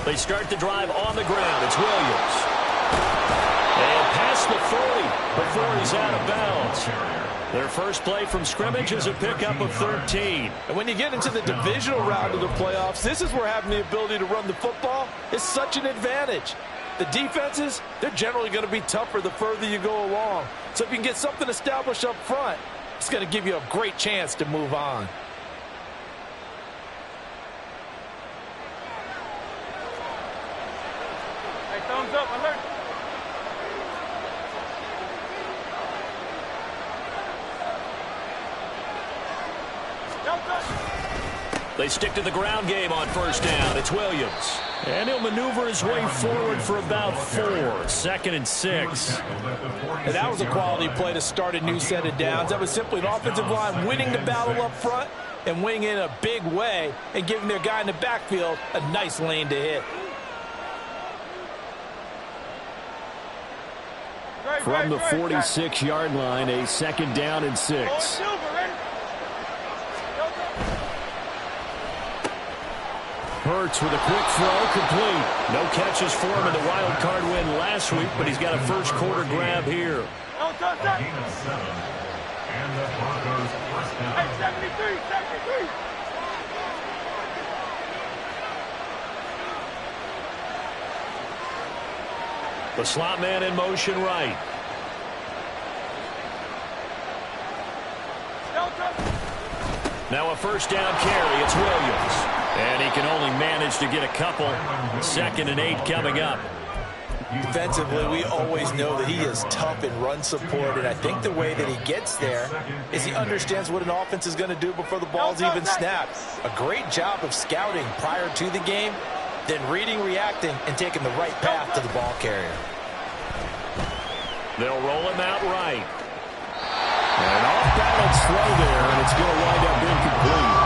They start the drive on the ground. It's Williams. And past the 40 before he's out of bounds. Their first play from scrimmage is a pickup of 13. And when you get into the divisional round of the playoffs, this is where having the ability to run the football is such an advantage. The defenses, they're generally going to be tougher the further you go along. So if you can get something established up front, it's going to give you a great chance to move on. Hey, thumbs up, alert. They stick to the ground game on first down. It's Williams. And he'll maneuver his way forward for about 4. 2nd and 6. And that was a quality play to start a new set of downs. That was simply an offensive line winning the battle up front and winning it in a big way and giving their guy in the backfield a nice lane to hit. From the 46-yard line, a 2nd down and 6. Hurts with a quick throw, complete. No catches for him in the wild card win last week, but he's got a first quarter grab here. Hey, 73, 73. The slot man in motion right. Now a first down carry. It's Williams. And he can only manage to get a couple. 2nd and 8 coming up. Defensively, we always know that he is tough in run support, and I think the way that he gets there is he understands what an offense is going to do before the ball's even snapped. A great job of scouting prior to the game, then reading, reacting, and taking the right path to the ball carrier. They'll roll him out right. And off-balance throw there, and it's going to wind up incomplete.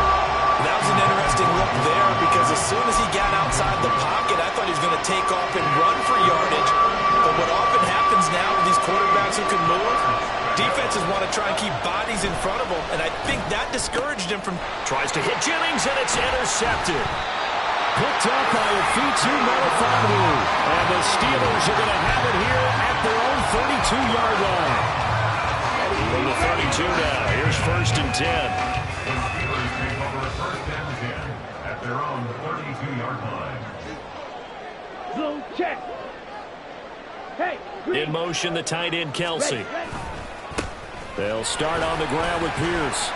That was an interesting look there because as soon as he got outside the pocket, I thought he was going to take off and run for yardage. But what often happens now with these quarterbacks who can move, defenses want to try and keep bodies in front of them, and I think that discouraged him from... Tries to hit Jennings, and it's intercepted. Picked up by a Fitu Melifonwu. And the Steelers are going to have it here at their own 32-yard line. From the 32 now, here's 1st and 10. Their own 32-yard line. Blue check. Hey, in motion, the tight end, Kelsey. They'll start on the ground with Pierce.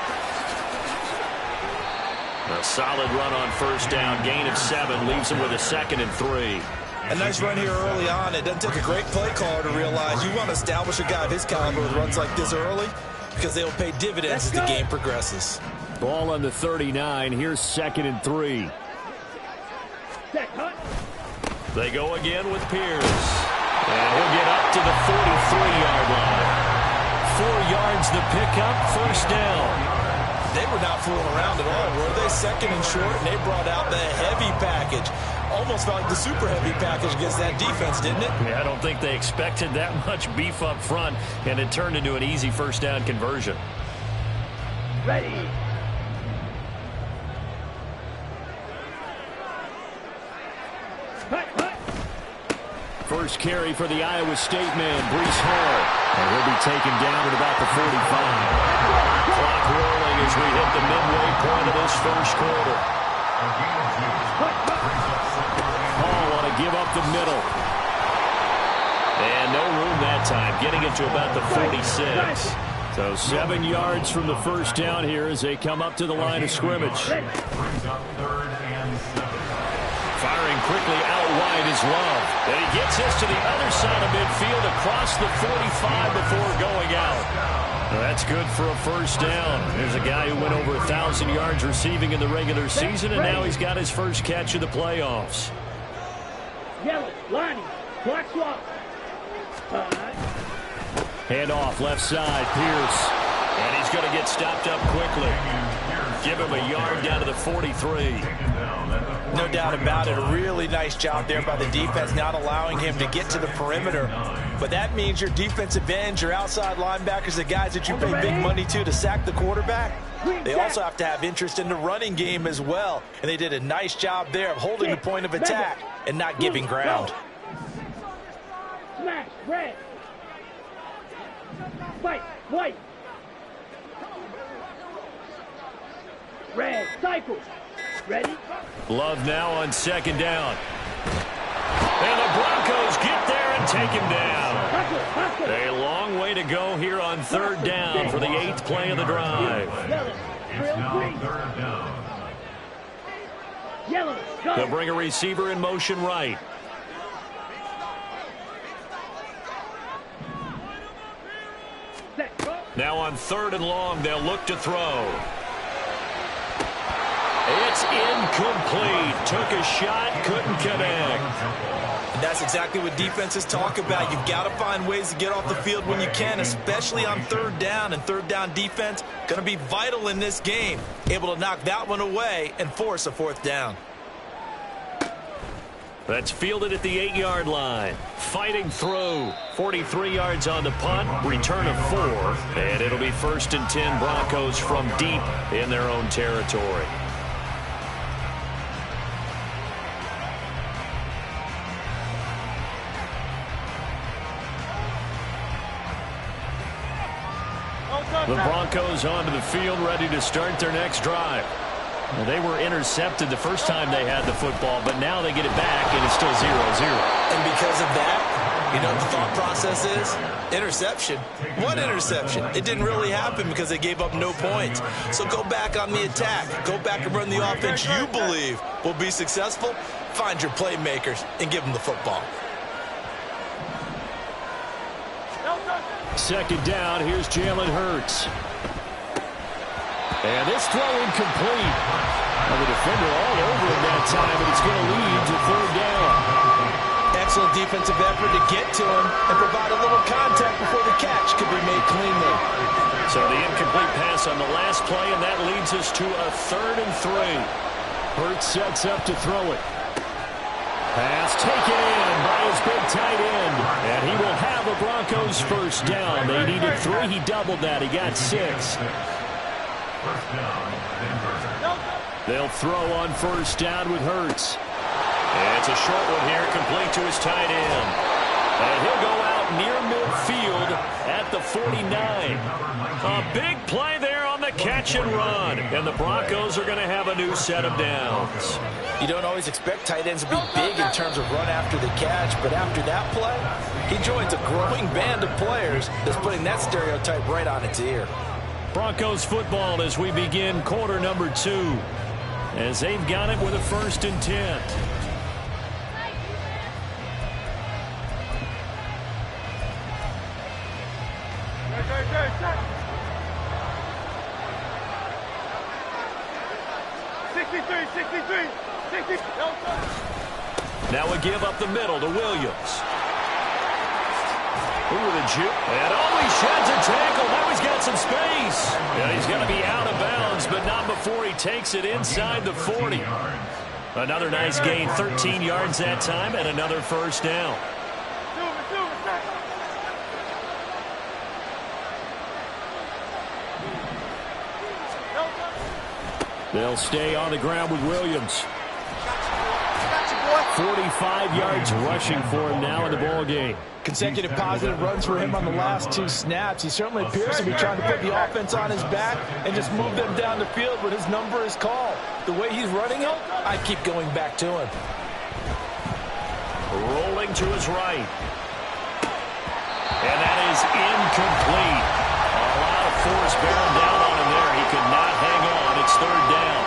A solid run on first down. Gain of 7 leaves him with a 2nd and 3. A nice run here early on. It doesn't take a great play caller to realize you want to establish a guy of his caliber with runs like this early because they'll pay dividends as the game progresses. Ball on the 39. Here's 2nd and 3. They go again with Pierce. And he'll get up to the 43-yard line. 4 yards the pickup, first down. They were not fooling around at all, were they? 2nd and short, and they brought out the heavy package. Almost felt like the super heavy package against that defense, didn't it? Yeah, I don't think they expected that much beef up front, and it turned into an easy first down conversion. ready. First carry for the Iowa State man, Breece Hall. And he'll be taken down at about the 45. Clock rolling as we hit the midway point of this first quarter. Hall want to give up the middle. And no room that time, getting it to about the 46. So 7 yards from the first down here as they come up to the line of scrimmage. Firing quickly out wide is Love. And he gets this to the other side of midfield across the 45 before going out. Well, that's good for a first down. There's a guy who went over 1,000 yards receiving in the regular season, and now he's got his first catch of the playoffs. Yellow, Lonnie, clock swap. Hand off left side, Pierce. And he's going to get stopped up quickly. Give him a yard down to the 43. No doubt about it. A really nice job there by the defense, not allowing him to get to the perimeter. But that means your defensive ends, your outside linebackers, the guys that you pay big money to sack the quarterback, they also have to have interest in the running game as well. And they did a nice job there of holding the point of attack and not giving ground. Smash, red. Fight, white. Red, cycle. Ready? Love now on second down. And the Broncos get there and take him down. A long way to go here on third down for the 8th play of the drive. Yellow, go. They'll bring a receiver in motion right. Set, go. Now on 3rd and long, they'll look to throw. It's incomplete. Took a shot, couldn't connect. And that's exactly what defenses talk about. You've got to find ways to get off the field when you can, especially on 3rd down. And 3rd down defense going to be vital in this game. Able to knock that one away and force a 4th down. That's fielded at the 8-yard line. Fighting through. 43 yards on the punt. Return of 4. And it'll be 1st and 10 Broncos from deep in their own territory. The Broncos onto the field, ready to start their next drive. Well, they were intercepted the first time they had the football, but now they get it back, and it's still 0-0. And because of that, you know what the thought process is? Interception. What interception? It didn't really happen because they gave up no points. So go back on the attack. Go back and run the offense you believe will be successful. Find your playmakers and give them the football. Second down, here's Jalen Hurts. And this throw incomplete. Well, the defender all over him that time, and it's going to lead to 3rd down. Excellent defensive effort to get to him and provide a little contact before the catch could be made cleanly. So the incomplete pass on the last play, and that leads us to a 3rd and 3. Hurts sets up to throw it. Pass taken in by his big tight end. And he will have a Broncos 1st down. They needed 3. He doubled that. He got 6. They'll throw on 1st down with Hurts. And it's a short one here, complete to his tight end. And he'll go out near midfield at the 49. A big play there on the catch and run. And the Broncos are going to have a new set of downs. You don't always expect tight ends to be big in terms of run after the catch, but after that play, he joins a growing band of players that's putting that stereotype right on its ear. Broncos football as we begin quarter number 2, as they've got it with a 1st and 10. Now we give up the middle to Williams. Ooh, the juke. And he sheds a tackle. Now he's got some space. Yeah, he's going to be out of bounds, but not before he takes it inside the 40. Another nice gain, 13 yards that time, and another 1st down. They'll stay on the ground with Williams. 45 yards rushing for him now in the ball game. Consecutive positive runs for him on the last 2 snaps. He certainly appears to be trying to put the offense on his back and just move them down the field when his number is called. The way he's running it, I keep going back to him. Rolling to his right. And that is incomplete. A lot of force bearing down on him there. He could not hang on. It's 3rd down.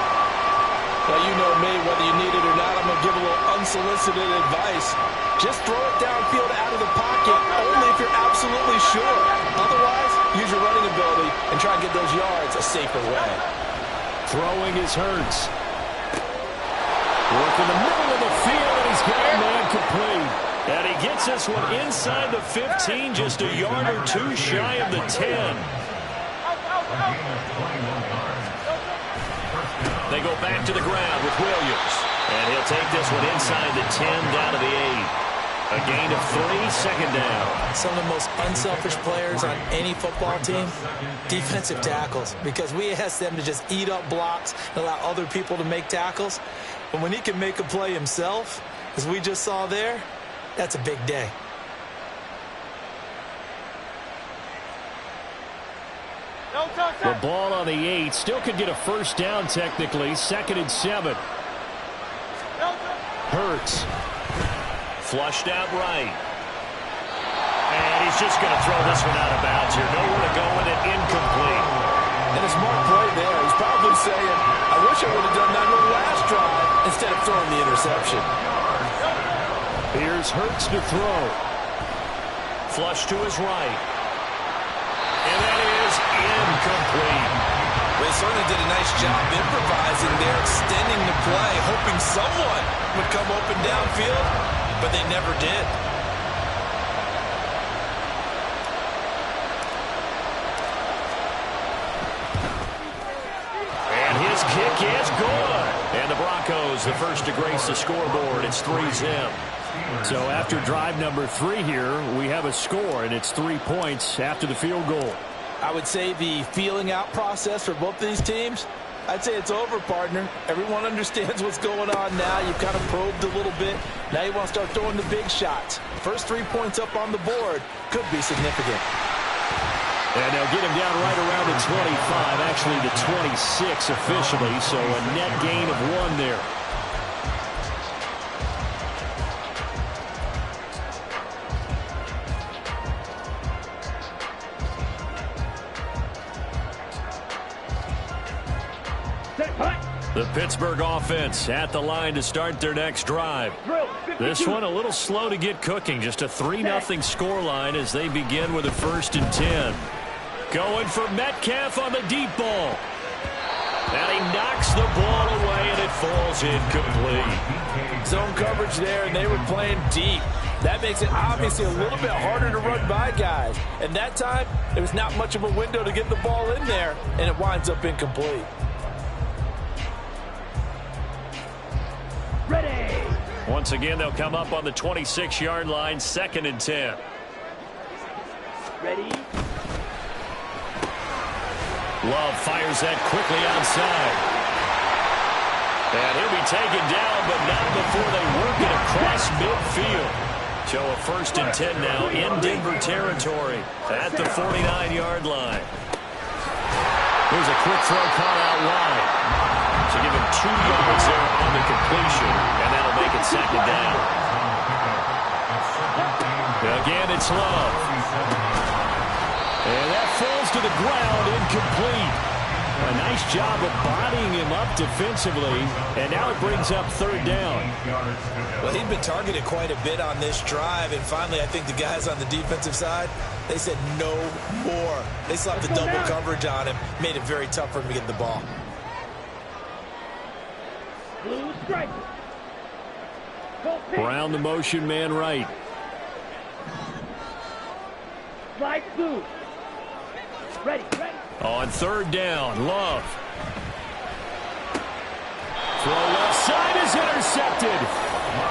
Well, you know me, whether you need it or not, I'm going to give a little unsolicited advice. Just throw it downfield out of the pocket, only if you're absolutely sure. Otherwise, use your running ability and try to get those yards a safer way. Throwing is Hurts. Work in the middle of the field, and he's got a man complete. And he gets this one inside the 15, just a yard or 2 shy of the 10. They go back to the ground with Williams. And he'll take this one inside the 10, down to the 8. A gain of 3, second down. Some of the most unselfish players on any football team, defensive tackles, because we ask them to just eat up blocks and allow other people to make tackles. But when he can make a play himself, as we just saw there, that's a big day. The ball on the 8. Still could get a first down technically. 2nd and 7. Hurts. Flushed out right. And he's just going to throw this one out of bounds here. Nowhere to go with it. Incomplete. And a smart play there. He's probably saying, I wish I would have done that on the last drive instead of throwing the interception. Here's Hurts to throw. Flush to his right. And that is incomplete. They certainly did a nice job improvising there, extending the play, hoping someone would come open downfield, but they never did. And his kick is good. And the Broncos, the first to grace the scoreboard. It's 3-zip. So after drive number 3 here, we have a score, and it's 3 points after the field goal. I would say the feeling out process for both these teams, I'd say it's over, partner. Everyone understands what's going on now. You've kind of probed a little bit. Now you want to start throwing the big shots. First 3 points up on the board could be significant. And they'll get him down right around the 25, actually the 26 officially, so a net gain of 1 there. The Pittsburgh offense at the line to start their next drive. This one a little slow to get cooking. Just a 3-0 scoreline as they begin with a 1st and 10. Going for Metcalf on the deep ball. And he knocks the ball away, and it falls incomplete. Zone coverage there, and they were playing deep. That makes it obviously a little bit harder to run by guys. And that time, there was not much of a window to get the ball in there, and it winds up incomplete. Ready. Once again, they'll come up on the 26-yard line, 2nd and 10. Ready. Love fires that quickly outside. And he'll be taken down, but not before they work it across midfield. So a 1st and 10 now in Denver territory at the 49-yard line. Here's a quick throw caught out wide. So give him 2 yards there on the completion, and that'll make it 2nd down. Again, it's Love. And that falls to the ground, incomplete. A nice job of bodying him up defensively, and now it brings up 3rd down. Well, he'd been targeted quite a bit on this drive, and finally I think the guys on the defensive side, they said no more. They slapped the double coverage on him, made it very tough for him to get the ball. Blue stripe. Brown the motion man right. Slide blue. Ready. On 3rd down, Love. Throw left side is intercepted.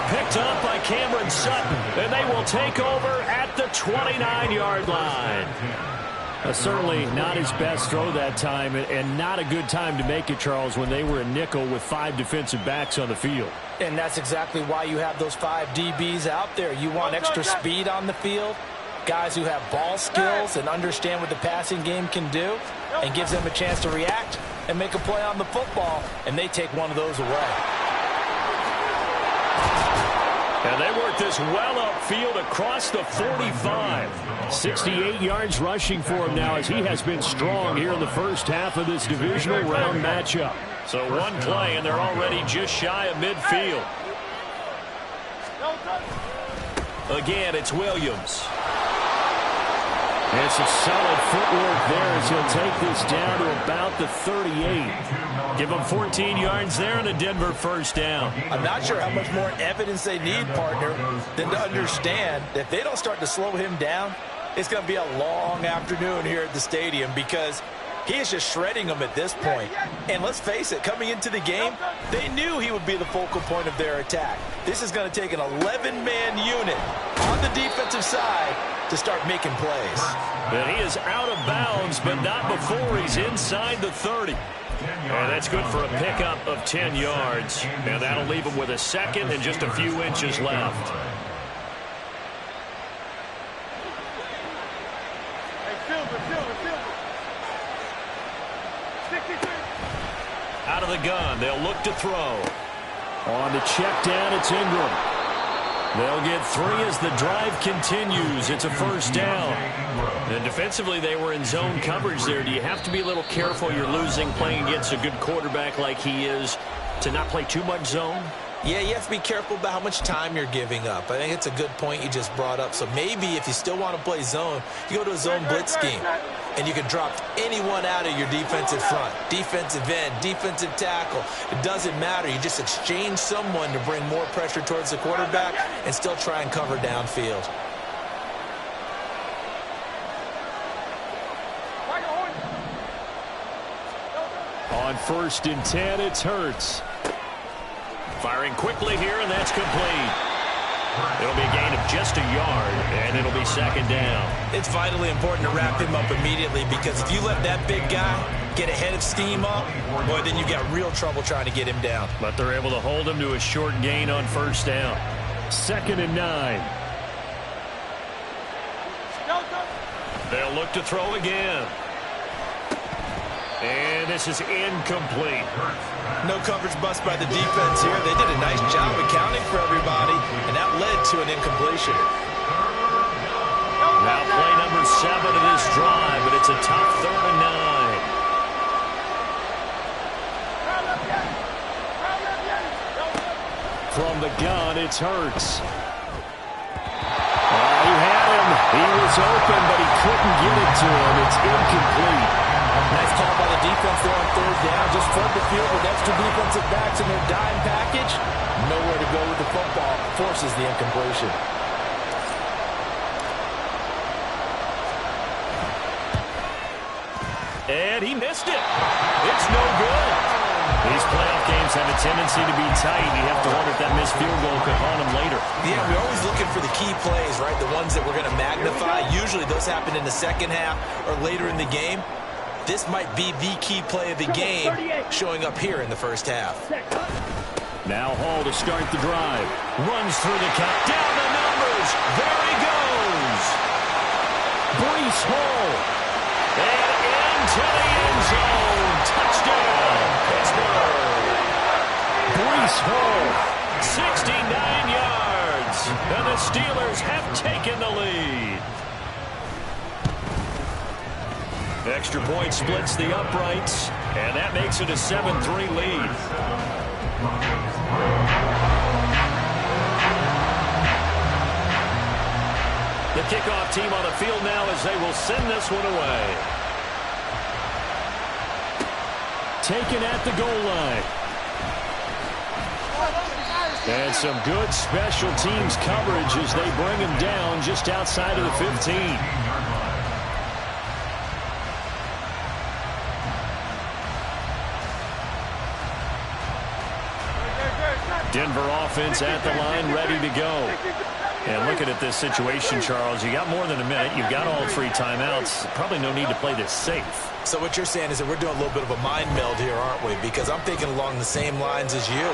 Picked up by Cameron Sutton, and they will take over at the 29-yard line. Certainly not his best throw that time, and not a good time to make it, Charles, when they were a nickel with 5 defensive backs on the field. And that's exactly why you have those 5 DBs out there. You want extra speed on the field, guys who have ball skills and understand what the passing game can do, and gives them a chance to react and make a play on the football, and they take one of those away. And they work this well upfield across the 45. 68 yards rushing for him now, as he has been strong here in the first half of this divisional round matchup. So 1 play, and they're already just shy of midfield. Again, it's Williams. It's a solid footwork there as he'll take this down to about the 38. Give him 14 yards there and a Denver 1st down. I'm not sure how much more evidence they need, partner, than to understand that if they don't start to slow him down, it's going to be a long afternoon here at the stadium, because He is just shredding them at this point. And let's face it, coming into the game, they knew he would be the focal point of their attack. This is going to take an 11-man unit on the defensive side to start making plays. And he is out of bounds, but not before he's inside the 30. And that's good for a pickup of 10 yards. And that'll leave him with a second and just a few inches left. Out of the gun, they'll look to throw. On the check down, it's Ingram. They'll get 3 as the drive continues. It's a first down. And defensively, they were in zone coverage there. Do you have to be a little careful? You're losing playing against a good quarterback like he is to not play too much zone? Yeah, you have to be careful about how much time you're giving up. I think it's a good point you just brought up. So maybe if you still want to play zone, you go to a zone blitz scheme. And you can drop anyone out of your defensive front. Defensive end, defensive tackle. It doesn't matter. You just exchange someone to bring more pressure towards the quarterback and still try and cover downfield. On 1st and 10, it's Hurts. Firing quickly here, and that's complete. It'll be a gain of just a yard, and it'll be second down. It's vitally important to wrap him up immediately because if you let that big guy get ahead of steam up, boy, then you've got real trouble trying to get him down. But they're able to hold him to a short gain on first down. 2nd and 9. They'll look to throw again. And this is incomplete. No coverage bust by the defense here. They did a nice job accounting for everybody, and that led to an incompletion. Now play number 7 of this drive, but it's a tough 3rd and 9. From the gun, it's Hurts. He had him. He was open, but he couldn't get it to him. It's incomplete. Nice call by the defense there on 3rd down. Just flood the field with extra defensive backs in their dime package. Nowhere to go with the football. Forces the incompletion. And he missed it. It's no good. These playoff games have a tendency to be tight. You have to wonder if that missed field goal could haunt him later. Yeah, we're always looking for the key plays, right? The ones that we're going to magnify. Usually those happen in the second half or later in the game. This might be the key play of the game showing up here in the first half. Now Hall to start the drive. Runs through the count. Down the numbers. There he goes. Breece Hall. And into the end zone. Touchdown, Pittsburgh. Breece Hall. 69 yards. And the Steelers have taken the lead. Extra point splits the uprights, and that makes it a 7-3 lead. The kickoff team on the field now as they will send this one away. Taken at the goal line. And some good special teams coverage as they bring him down just outside of the 15. Denver offense at the line, ready to go. And looking at this situation, Charles, you got more than a minute. You've got all 3 timeouts. Probably no need to play this safe. So what you're saying is that we're doing a little bit of a mind meld here, aren't we? Because I'm thinking along the same lines as you.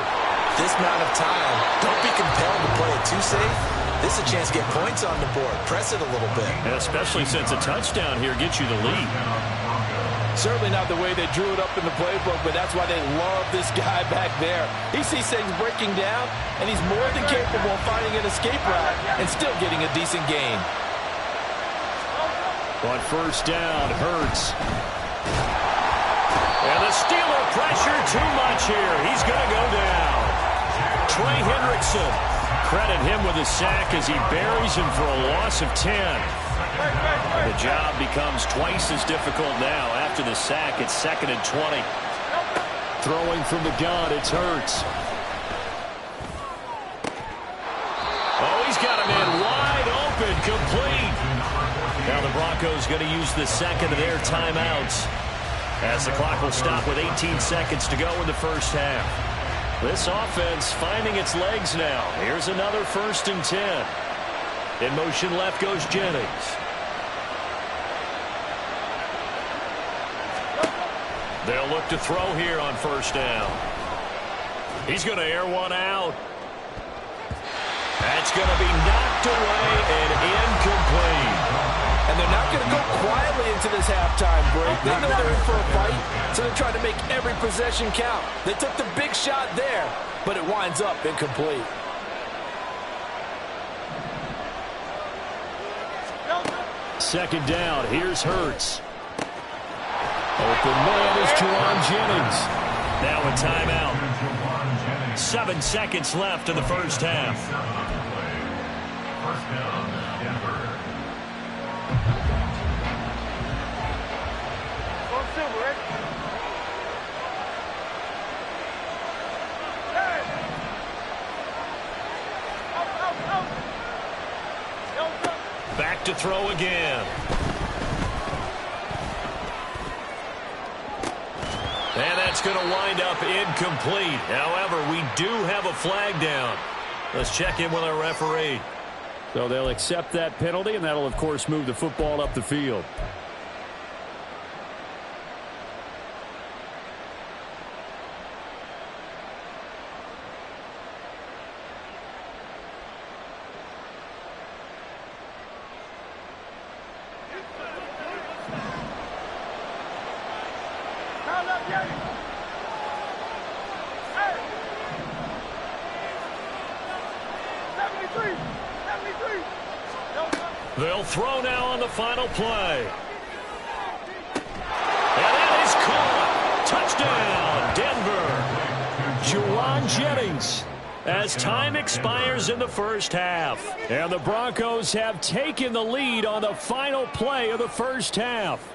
This amount of time, don't be compelled to play it too safe. This is a chance to get points on the board. Press it a little bit. And especially since a touchdown here gets you the lead. Certainly not the way they drew it up in the playbook, but that's why they love this guy back there. He sees things breaking down, and he's more than capable of finding an escape route and still getting a decent gain. On first down, Hurts. And the Steeler pressure too much here. He's going to go down. Trey Hendrickson. Credit him with a sack as he buries him for a loss of 10. The job becomes twice as difficult now. After the sack, it's 2nd and 20. Throwing from the gun, it's Hurts. Oh, he's got him in wide open, complete. Now the Broncos going to use the second of their timeouts. As the clock will stop with 18 seconds to go in the first half. This offense finding its legs now. Here's another 1st and 10. In motion left goes Jennings. They'll look to throw here on 1st down. He's going to air one out. That's going to be knocked away and incomplete. And they're not going to go quietly into this halftime break. They know they're in for a fight, so they're trying to make every possession count. They took the big shot there, but it winds up incomplete. Second down. Here's Hurts. Open man is Juwan Jennings. Now a timeout. 7 seconds left in the first half. First down, Denver. Back to throw again. And that's going to wind up incomplete. However, we do have a flag down. Let's check in with our referee. So they'll accept that penalty, and that'll, of course, move the football up the field. They'll throw now on the final play. And that is caught. Touchdown, Denver. Juwan Jennings. As time expires in the first half. And the Broncos have taken the lead on the final play of the first half.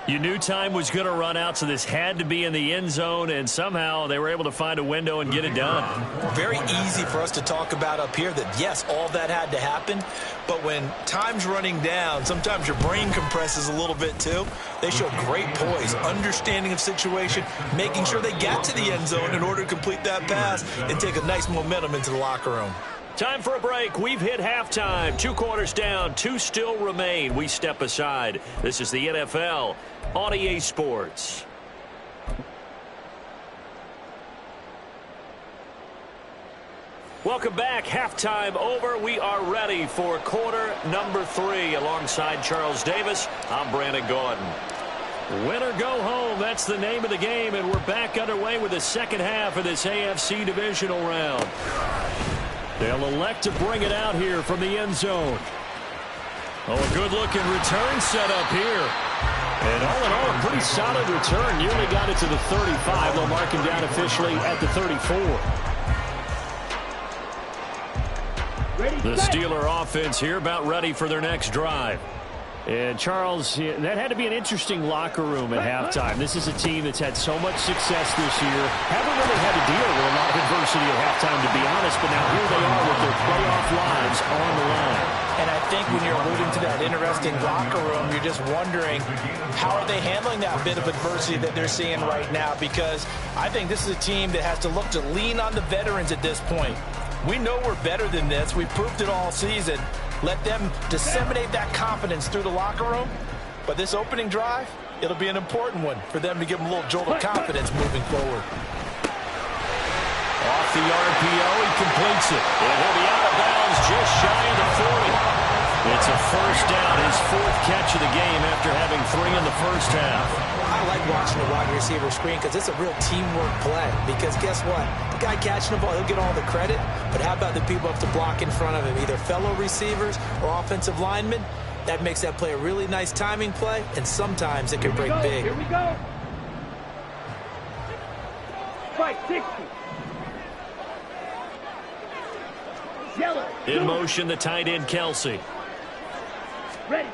You knew time was going to run out, so this had to be in the end zone, and somehow they were able to find a window and get it done. Very easy for us to talk about up here that, yes, all that had to happen, but when time's running down, sometimes your brain compresses a little bit too. They showed great poise, understanding of situation, making sure they got to the end zone in order to complete that pass and take a nice momentum into the locker room. Time for a break. We've hit halftime. 2 quarters down. 2 still remain. We step aside. This is the NFL on EA Sports. Welcome back. Halftime over. We are ready for quarter number 3. Alongside Charles Davis, I'm Brandon Gordon. Win or go home. That's the name of the game, and we're back underway with the second half of this AFC divisional round. They'll elect to bring it out here from the end zone. Oh, a good-looking return set up here. And all in all, a pretty solid return. Nearly got it to the 35. They'll mark him down officially at the 34. The Steeler offense here about ready for their next drive. And, Charles, that had to be an interesting locker room at halftime. This is a team that's had so much success this year. Haven't really had to deal with a lot of adversity at halftime, to be honest. But now here they are with their playoff lives on the line. And I think when you're alluding to that interesting locker room, you're just wondering how are they handling that bit of adversity that they're seeing right now? Because I think this is a team that has to look to lean on the veterans at this point. We know we're better than this. We proved it all season. Let them disseminate that confidence through the locker room. But this opening drive, it'll be an important one for them to give them a little jolt of confidence moving forward. Off the RPO, he completes it. And he'll be out of bounds just shy of the 40. It's a first down, his 4th catch of the game after having 3 in the first half. I like watching the wide receiver screen because it's a real teamwork play. Because guess what? The guy catching the ball, he'll get all the credit. But how about the people up to block in front of him, either fellow receivers or offensive linemen? That makes that play a really nice timing play, and sometimes it can break big. Here we go. Fight 60. Yellow. In motion, the tight end, Kelsey. Ready.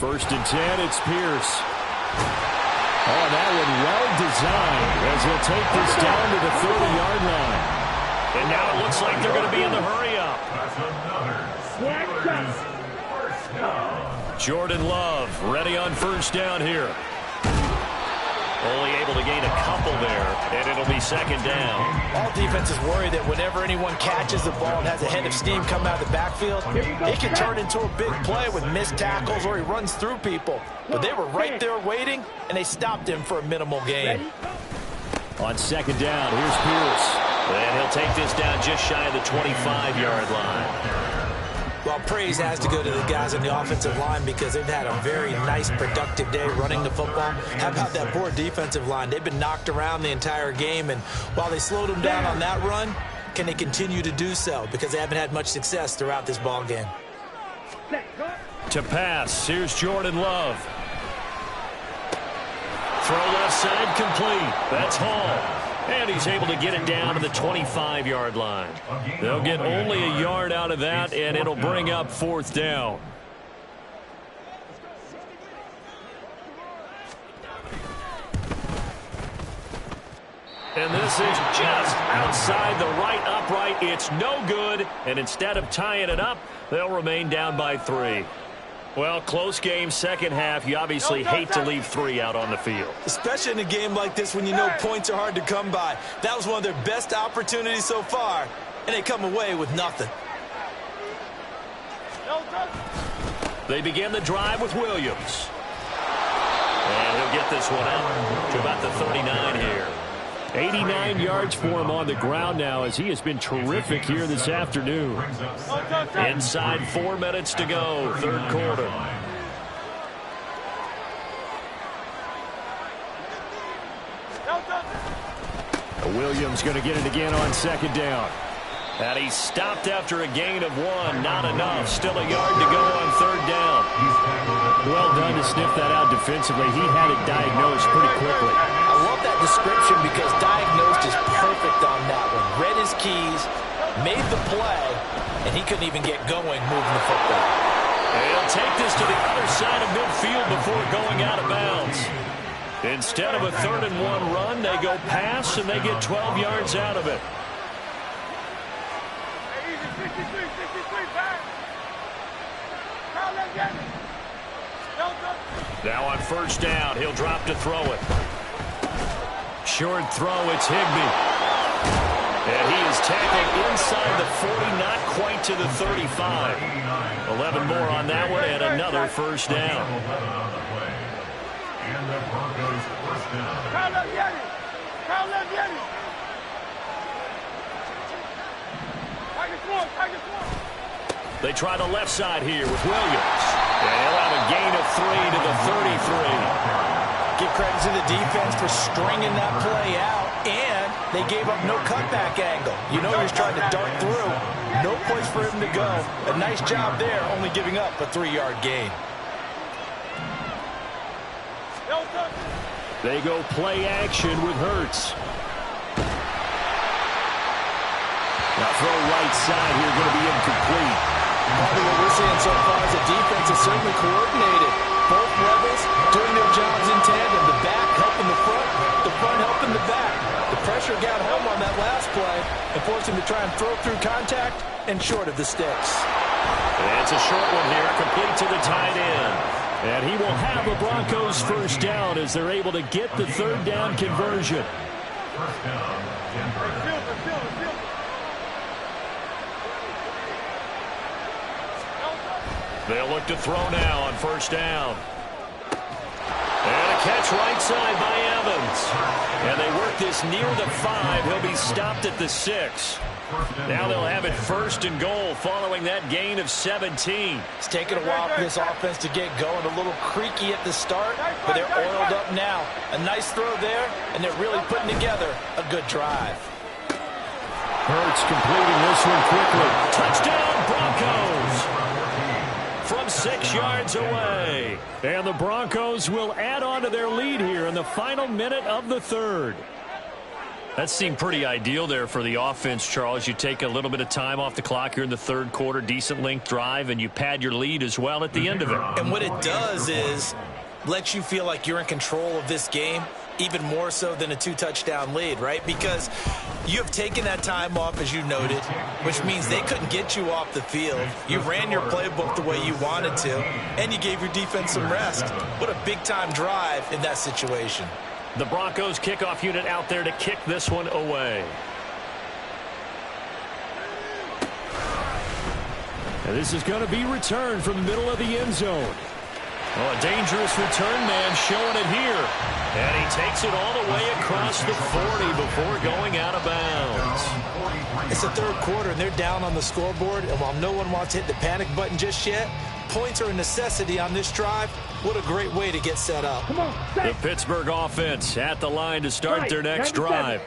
1st and 10, it's Pierce. Oh, that one well designed as he'll take this down to the 30-yard line. And now it looks like they're going to be in the hurry-up. Black shot. Jordan Love ready on 1st down here. Only able to gain a couple there, and it'll be second down. All defenses worry that whenever anyone catches the ball and has a head of steam come out of the backfield, it can turn into a big play with missed tackles or he runs through people. But they were right there waiting, and they stopped him for a minimal gain. On second down, here's Pierce. And he'll take this down just shy of the 25-yard line. Well, praise has to go to the guys on the offensive line because they've had a very nice, productive day running the football. How about that poor defensive line? They've been knocked around the entire game, and while they slowed them down on that run, can they continue to do so? Because they haven't had much success throughout this ball game. To pass, here's Jordan Love. Throw left side complete. That's Hall. And he's able to get it down to the 25-yard line. They'll get only a yard out of that, and it'll bring up fourth down. And this is just outside the right upright. It's no good, and instead of tying it up, they'll remain down by 3. Well, close game, second half. You obviously hate to leave 3 out on the field. Especially in a game like this when you know points are hard to come by. That was one of their best opportunities so far, and they come away with nothing. They begin the drive with Williams. And he'll get this one out to about the 39 here. 89 yards for him on the ground now as he has been terrific here this afternoon. Inside 4 minutes to go, third quarter. Williams going to get it again on second down. And he stopped after a gain of 1. Not enough. Still a yard to go on third down. Well done to sniff that out defensively. He had it diagnosed pretty quickly. I love that description because diagnosed is perfect on that one. Read his keys, made the play, and he couldn't even get going moving the football. He'll take this to the other side of midfield before going out of bounds. Instead of a 3rd and 1 run, they go pass, and they get 12 yards out of it. Now on first down, he'll drop to throw it. Short throw, it's Higbee. And he is tackled inside the 40, not quite to the 35. 11 more on that one, and another first down. And the Broncos first down. They try the left side here with Williams. And he'll have a gain of 3 to the 33. Give credit to the defense for stringing that play out, and they gave up no cutback angle. You know he was trying to dart through. No place for him to go. A nice job there, only giving up a 3-yard gain. They go play action with Hurts. Now throw right side here, going to be incomplete. Part of what we're seeing so far is the defense is certainly coordinated. Both levels doing their jobs in tandem. The back helping the front helping the back. The pressure got home on that last play and forced him to try and throw through contact and short of the sticks. It's a short one here, complete to the tight end. And he will have the Broncos first down as they're able to get the third down conversion. First down, Denver. They'll look to throw now on first down. And a catch right side by Evans. And they work this near the 5. He'll be stopped at the 6. Now they'll have it first and goal following that gain of 17. It's taken a while for this offense to get going. A little creaky at the start, but they're oiled up now. A nice throw there, and they're really putting together a good drive. Hurts completing this one quickly. Touchdown, Broncos! From 6 yards away. And the Broncos will add on to their lead here in the final minute of the third. That seemed pretty ideal there for the offense, Charles. You take a little bit of time off the clock here in the third quarter, decent length drive, and you pad your lead as well at the end of it. And what it does is lets you feel like you're in control of this game, even more so than a 2-touchdown lead, right? Because you have taken that time off, as you noted, which means they couldn't get you off the field. You ran your playbook the way you wanted to, and you gave your defense some rest. What a big-time drive in that situation. The Broncos kickoff unit out there to kick this one away. And this is going to be returned from the middle of the end zone. Oh, a dangerous return man showing it here. And he takes it all the way across the 40 before going out of bounds. It's the third quarter, and they're down on the scoreboard. And while no one wants to hit the panic button just yet, points are a necessity on this drive. What a great way to get set up. Come on, The Pittsburgh offense at the line to start their next drive.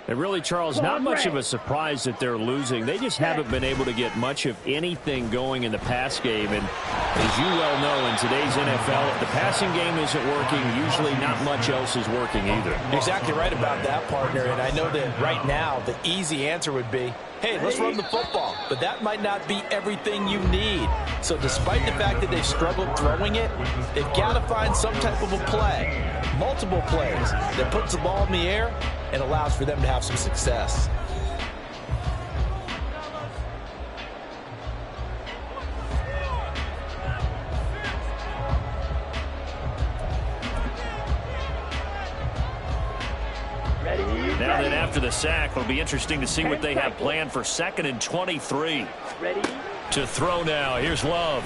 And really, Charles, not much of a surprise that they're losing. They just haven't been able to get much of anything going in the pass game. And as you well know, in today's NFL, if the passing game isn't working, usually not much else is working either. You're exactly right about that, partner. And I know that right now the easy answer would be, hey, let's run the football. But that might not be everything you need. So despite the fact that they've struggled throwing it, they've got to find some type of a play, multiple plays, that puts the ball in the air and allows for them to have some success. Now then, after the sack, it'll be interesting to see what they have planned for 2nd and 23. Ready? To throw now. Here's Love.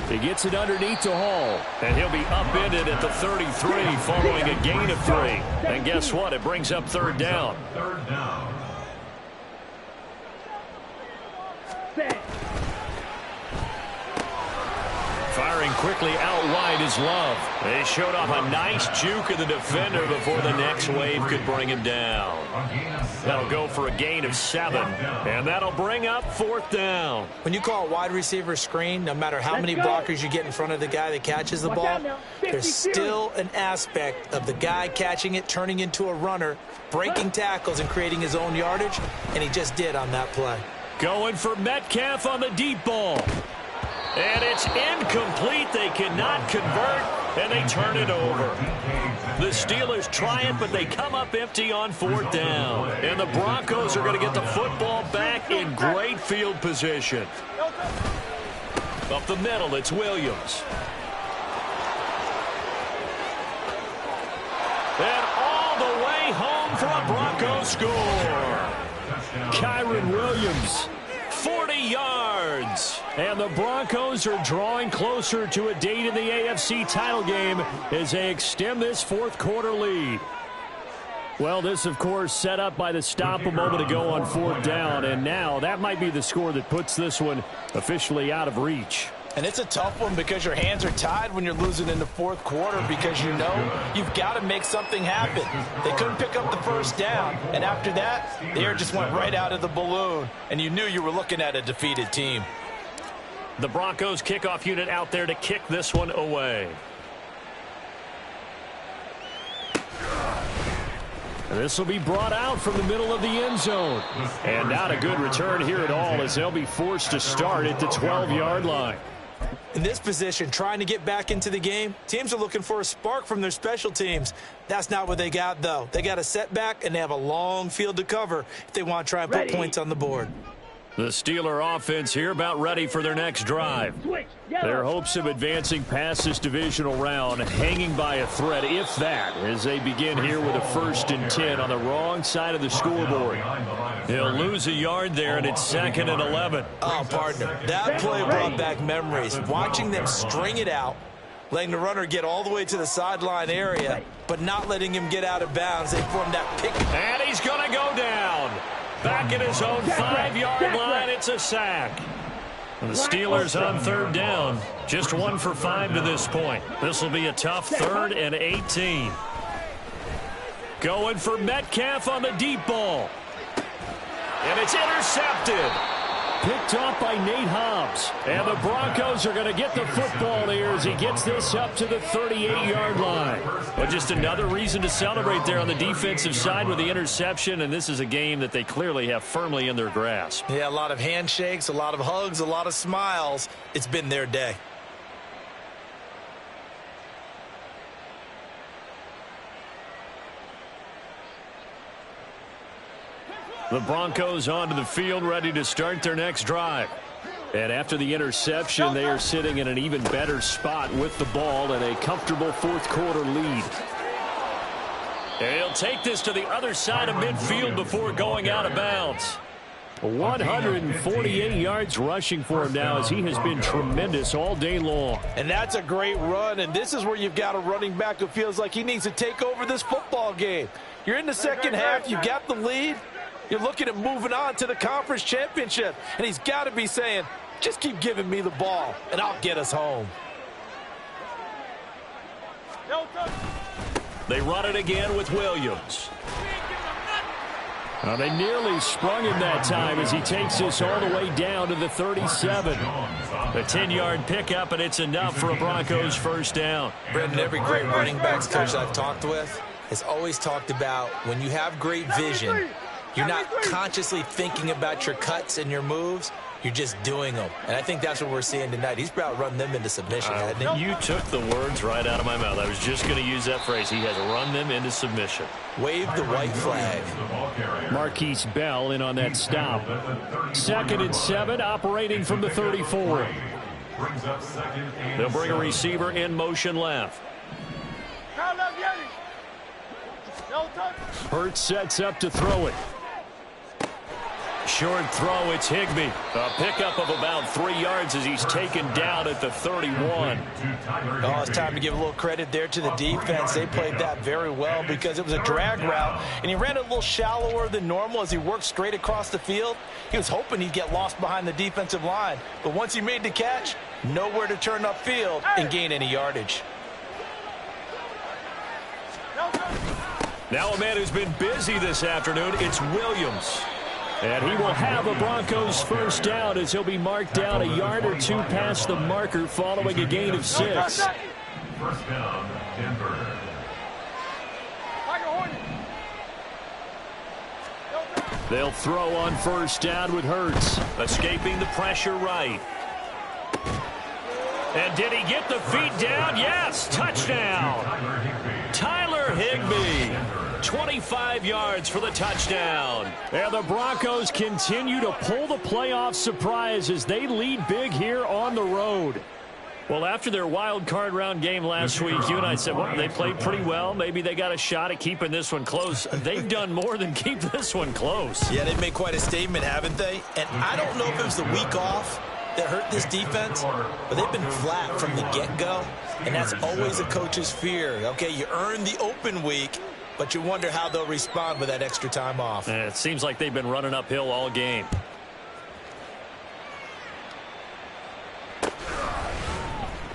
He gets it underneath to Hall. And he'll be upended at the 33 following a gain of 3. And guess what? It brings up 3rd down. Third down. Set. Firing quickly out wide is Love. They showed off a nice juke of the defender before the next wave could bring him down. That'll go for a gain of 7. And that'll bring up 4th down. When you call a wide receiver screen, no matter how many blockers you get in front of the guy that catches the ball, there's still an aspect of the guy catching it, turning into a runner, breaking tackles, and creating his own yardage, and he just did on that play. Going for Metcalf on the deep ball. And it's incomplete. They cannot convert, and they turn it over. The Steelers try it, but they come up empty on 4th down. And the Broncos are going to get the football back in great field position. Up the middle, it's Williams. And all the way home for a Broncos score. Kyron Williams. 40 yards. And the Broncos are drawing closer to a date in the AFC title game as they extend this 4th quarter lead. Well, this, of course, set up by the stop a moment ago on 4th down, and now that might be the score that puts this one officially out of reach. And it's a tough one because your hands are tied when you're losing in the 4th quarter because you know you've got to make something happen. They couldn't pick up the 1st down, and after that, the air just went right out of the balloon, and you knew you were looking at a defeated team. The Broncos kickoff unit out there to kick this one away. This will be brought out from the middle of the end zone. And not a good return here at all as they'll be forced to start at the 12-yard line. In this position, trying to get back into the game, teams are looking for a spark from their special teams. That's not what they got, though. They got a setback, and they have a long field to cover if they want to try and put points on the board. The Steeler offense here about ready for their next drive. Switch. Their hopes of advancing past this divisional round hanging by a thread, if that, as they begin here with a 1st and 10 on the wrong side of the scoreboard. He'll lose a yard there, and it's 2nd and 11. Oh, partner, that play brought back memories. Watching them string it out, letting the runner get all the way to the sideline area, but not letting him get out of bounds. They formed that pick. And he's going to go down. Back at his own 5-yard line, it's a sack. The Steelers on 3rd down. Just 1 for 5 to this point. This will be a tough 3rd and 18. Going for Metcalf on the deep ball. And it's intercepted. Picked off by Nate Hobbs. And the Broncos are going to get the football there as he gets this up to the 38-yard line. But just another reason to celebrate there on the defensive side with the interception, and this is a game that they clearly have firmly in their grasp. Yeah, a lot of handshakes, a lot of hugs, a lot of smiles. It's been their day. The Broncos onto the field ready to start their next drive. And after the interception, they are sitting in an even better spot with the ball and a comfortable fourth quarter lead. And he'll take this to the other side of midfield before going out of bounds. 148 yards rushing for him now as he has been tremendous all day long. And that's a great run, and this is where you've got a running back who feels like he needs to take over this football game. You're in the second half, you got the lead. You're looking at moving on to the conference championship. And he's got to be saying, just keep giving me the ball, and I'll get us home. They run it again with Williams. Now they nearly sprung him that time as he takes this all the way down to the 37. A 10-yard pickup, and it's enough for a Broncos first down. Brendan, every great running backs coach I've talked with has always talked about when you have great vision, you're not consciously thinking about your cuts and your moves. You're just doing them. And I think that's what we're seeing tonight. He's about run them into submission, hasn't he? You took the words right out of my mouth. I was just going to use that phrase. He has run them into submission. Wave the white flag. Marquise Bell in on that stop. 2nd and 7, operating from the 34. They'll bring a receiver in motion left. Hurts sets up to throw it. Short throw, it's Higbee. A pickup of about 3 yards as he's taken down at the 31. Oh, it's time to give a little credit there to the defense. They played that very well because it was a drag route, and he ran it a little shallower than normal as he worked straight across the field. He was hoping he'd get lost behind the defensive line, but once he made the catch, nowhere to turn upfield and gain any yardage. Now a man who's been busy this afternoon, it's Williams. And he will have a Broncos first down as he'll be marked down a yard or two past the marker following a gain of 6. First down, Denver. They'll throw on first down with Hurts. Escaping the pressure right. And did he get the feet down? Yes, touchdown. Tyler Higbee. 25 yards for the touchdown. And the Broncos continue to pull the playoff surprise as they lead big here on the road. Well, after their wild card round game last week, you and I said, well, they played pretty well. Maybe they got a shot at keeping this one close. They've done more than keep this one close. Yeah, they've made quite a statement, haven't they? And I don't know if it was the week off that hurt this defense, but they've been flat from the get-go, and that's always a coach's fear. Okay, you earn the open week, but you wonder how they'll respond with that extra time off. And it seems like they've been running uphill all game.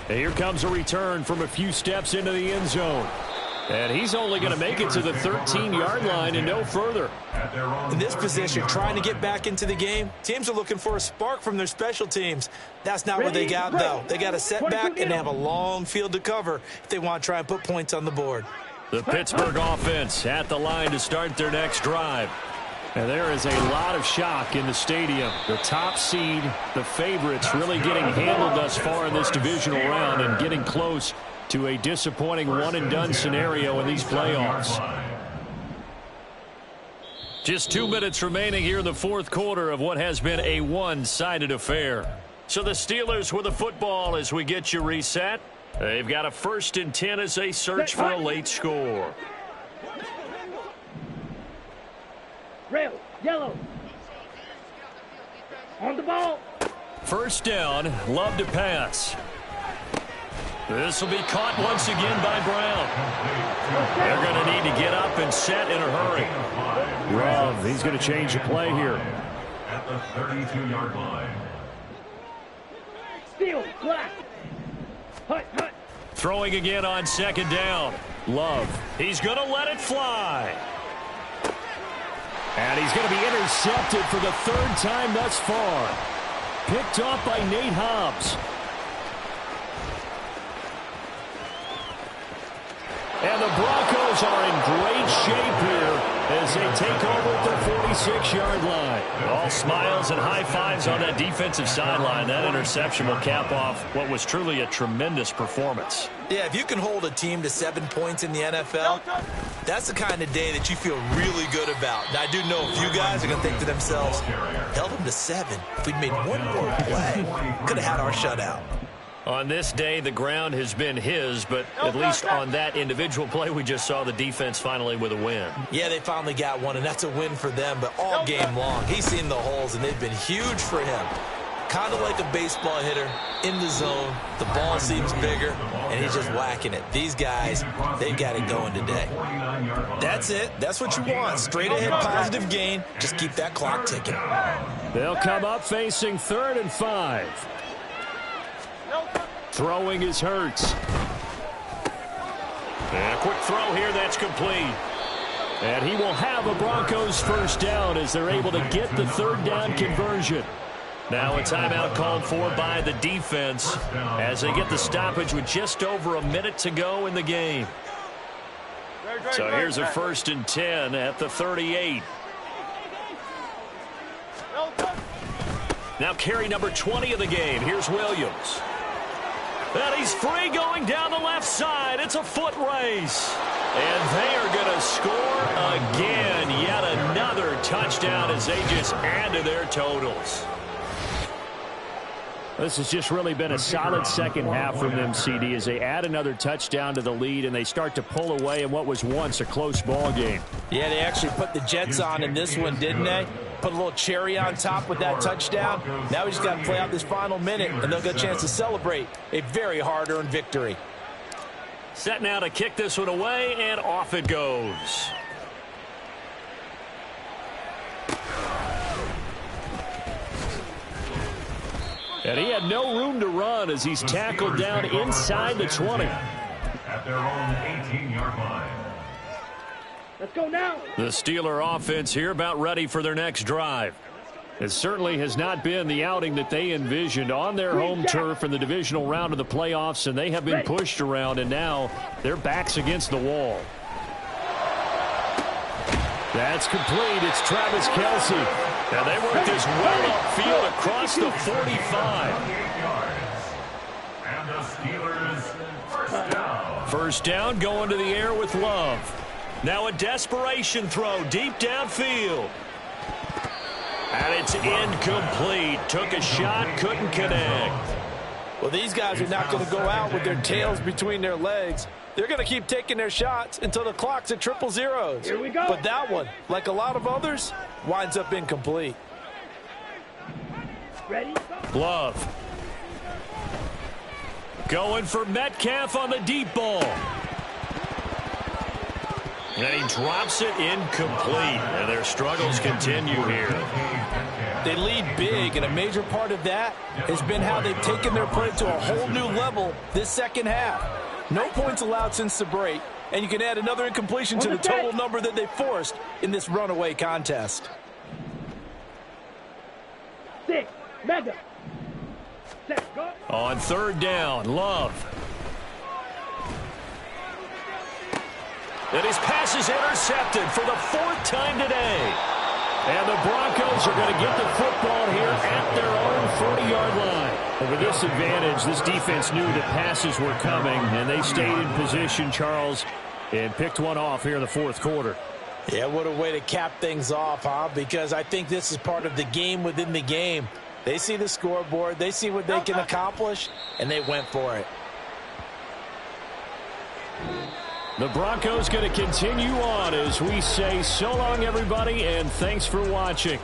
And here comes a return from a few steps into the end zone. And he's only going to make it to the 13-yard line and no further. In this position, trying to get back into the game, teams are looking for a spark from their special teams. That's not what they got, though. They got a setback, and they have a long field to cover if they want to try and put points on the board. The Pittsburgh offense at the line to start their next drive. And there is a lot of shock in the stadium. The top seed, the favorites, really getting handled thus far in this divisional round and getting close to a disappointing one-and-done scenario in these playoffs. Just 2 minutes remaining here in the fourth quarter of what has been a one-sided affair. So the Steelers with the football as we get you reset. They've got a 1st and 10 as they search for a late score. Red, yellow. On the ball. First down, Love to pass. This will be caught once again by Brown. They're going to need to get up and set in a hurry. Love, he's going to change the play here. At the 32-yard line. Steal, black. Hut, hut. Throwing again on 2nd down. Love, he's going to let it fly. And he's going to be intercepted for the 3rd time thus far. Picked off by Nate Hobbs. And the Broncos are in great shape here as they take over at their 46-yard line. All smiles and high fives on that defensive sideline. That interception will cap off what was truly a tremendous performance. Yeah, if you can hold a team to 7 points in the NFL, That's the kind of day that you feel really good about. Now, I do know a few guys are going to think to themselves, held them to 7. If we'd made one more play, could have had our shutout. On this day, the ground has been his, but at least on that individual play, we just saw the defense finally with a win. Yeah, they finally got one, and that's a win for them, but all game long, he's seen the holes, and they've been huge for him. Kind of like a baseball hitter in the zone. The ball seems bigger, and he's just whacking it. These guys, they've got it going today. That's it. That's what you want. Straight ahead positive gain. Just keep that clock ticking. They'll come up facing 3rd and 5. Throwing is Hurts. And a quick throw here that's complete. And he will have a Broncos first down as they're able to get the 3rd down conversion. Now a timeout called for by the defense as they get the stoppage with just over a minute to go in the game. So here's a 1st and 10 at the 38. Now carry number 20 of the game. Here's Williams. And he's free going down the left side. It's a foot race. And they are going to score again. Yet another touchdown as they just add to their totals. This has just really been a solid second half from them, CD, as they add another touchdown to the lead and they start to pull away in what was once a close ball game. Yeah, they actually put the Jets on in this one, didn't they? Put a little cherry on top with that touchdown. Now we just got to play out this final minute, and they'll get a chance to celebrate a very hard-earned victory. Set now to kick this one away, and off it goes. And he had no room to run as he's tackled down inside the 20. At their own 18-yard line. Let's go now. The Steeler offense here about ready for their next drive. It certainly has not been the outing that they envisioned on their home turf in the divisional round of the playoffs, and they have been pushed around, and now their backs against the wall. That's complete. It's Travis Kelce. And they work this well upfield across the 45. And the Steelers first down. First down going to the air with Love. Now a desperation throw deep downfield. And it's incomplete. Took a shot, couldn't connect. Well, these guys are not going to go out with their tails between their legs. They're going to keep taking their shots until the clock's at 000. Here we go. But that one, like a lot of others, winds up incomplete. Ready? Love. Going for Metcalf on the deep ball. And he drops it incomplete. And their struggles continue here. They lead big, and a major part of that has been how they've taken their play to a whole new level this second half. No points allowed since the break, and you can add another incompletion to the total number that they forced in this runaway contest. 6, Madden. 6, go. On 3rd down, Love. And his pass is intercepted for the 4th time today. And the Broncos are going to get the football here at their own 40-yard line. With this advantage, this defense knew that passes were coming, and they stayed in position, Charles, and picked one off here in the 4th quarter. Yeah, what a way to cap things off, huh? Because I think this is part of the game within the game. They see the scoreboard, they see what they can accomplish, and they went for it. The Broncos going to continue on as we say so long, everybody, and thanks for watching.